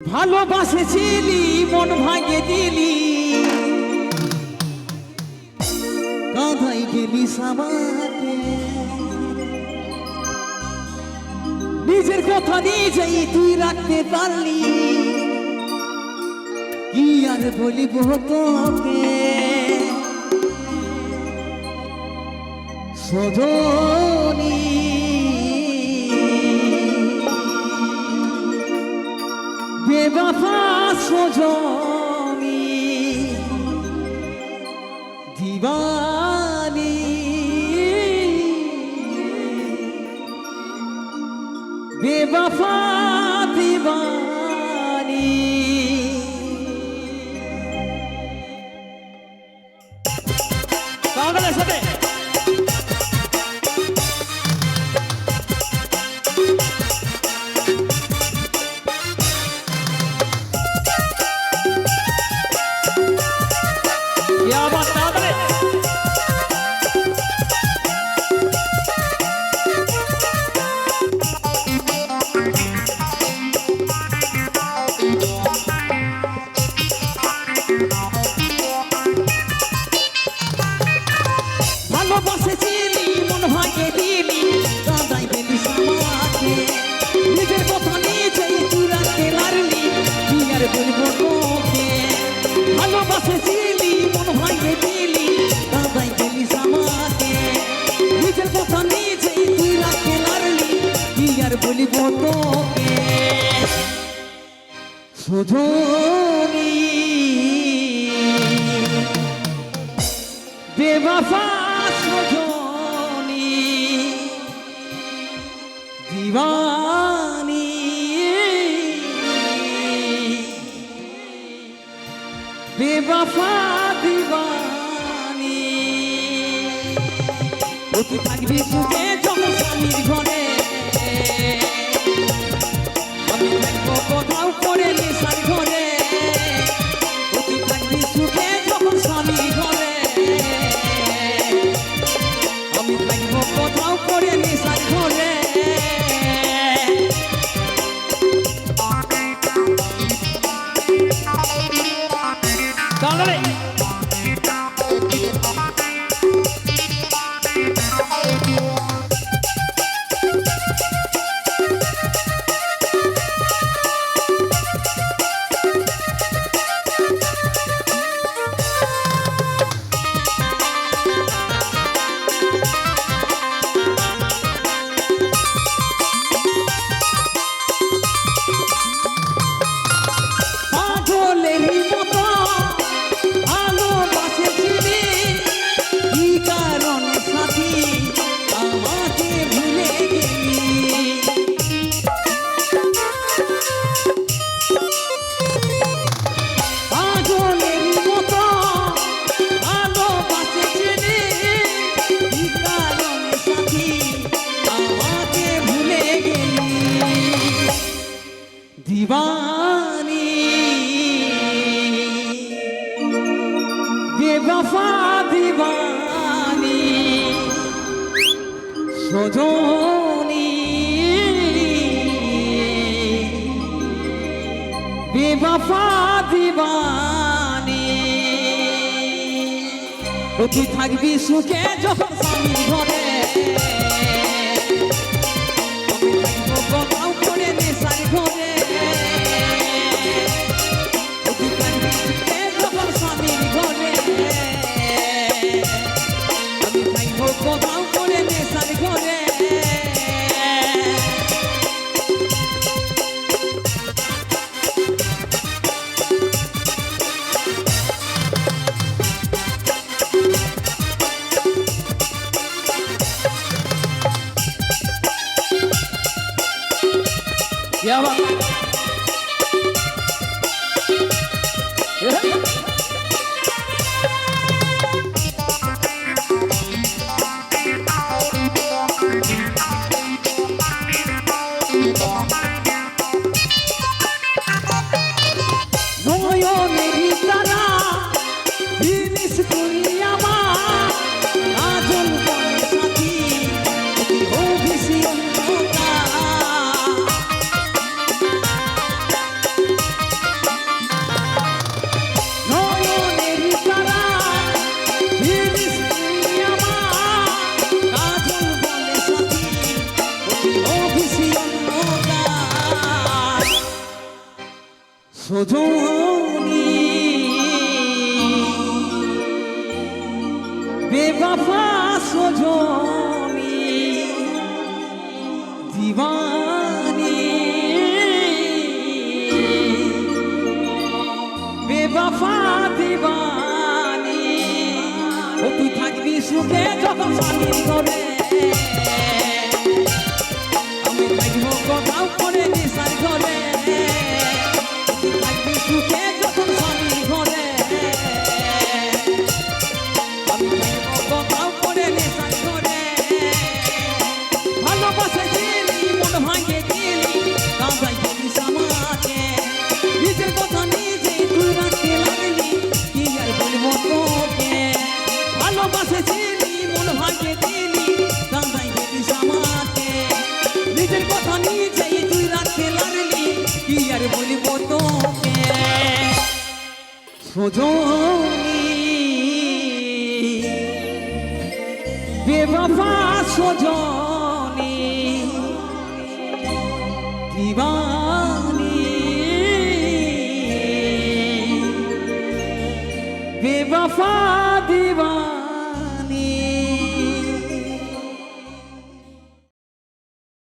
ভালোবাসেছিলি মন ভাঙে দিলি, কাঁধাই গেলি সামাতে। নিজের কথা নিজেই তুই রাখতে পারলি, কি আর বলিব তোকে সজনী। বেবফা সজনী দিবানী, বেবফা দিবানী। পাগলের সাথে ভালোবাসেছিলি মন ভাঙে দিলি, কাঁদাই গেলি সামাতে। নিজের কথা নিজেই তুই রাখতে পারলি, কি আর বলবো তোকে। ভালোবাসেছিলি মন ভাঙে দিলি, কাঁদাই গেলি সামাতে। নিজের কথা নিজেই তুই রাখতে পারলি, কি আর বলবো তোকে সজনী। বেবফা সজনী দিবানী, বেবফা দিবানী। তুই থাকবি সুখে যখন স্বামীর ঘরে, আমি থাকবো কোথাও করে নেশার ঘরে। তুই থাকবি সুখে যখন স্বামীর ঘরে, আমি থাকবো কোথাও করে নেশার ঘরে। দিবানী বেবফা দিবানী সজনী, বেবফা দিবানী। তুই থাকবি সুখে যখন স্বামীর ঘরে, আমি থাকবো কোথাও করে নেশার ঘরে। তুই থাকবি সুখে যখন স্বামীর ঘরে, আমি থাকবো কোথাও করে নেশার ঘরে। সজনী বেবফা সজনী দিবানী বেবফা দিবানী ও তুই থাকবি সুখে যখন স্বামীর ঘরে আমি থাকবো কোথাও করে নিশার ঘরে তুই থাকবি সুখে যখন স্বামীর ঘরে আমি থাকবো কোথাও করে নিশার ঘরে ভালোবাসে দিলি মন ভাঙে দিলি কাঁদাই দিলিস আমাকে নিজের কথা নিজেই তুই রাখতে লাগলি কি আর বলবো তোকে ভালোবাসে দিলি মন ভাঙে দিলি কাঁদাই দিলিস আমাকে নিজের কথা নিজেই তুই রাখতে লাগলি কি আর বলবো তোকে সজনী বেবফা সজনী দিবানী বেবফা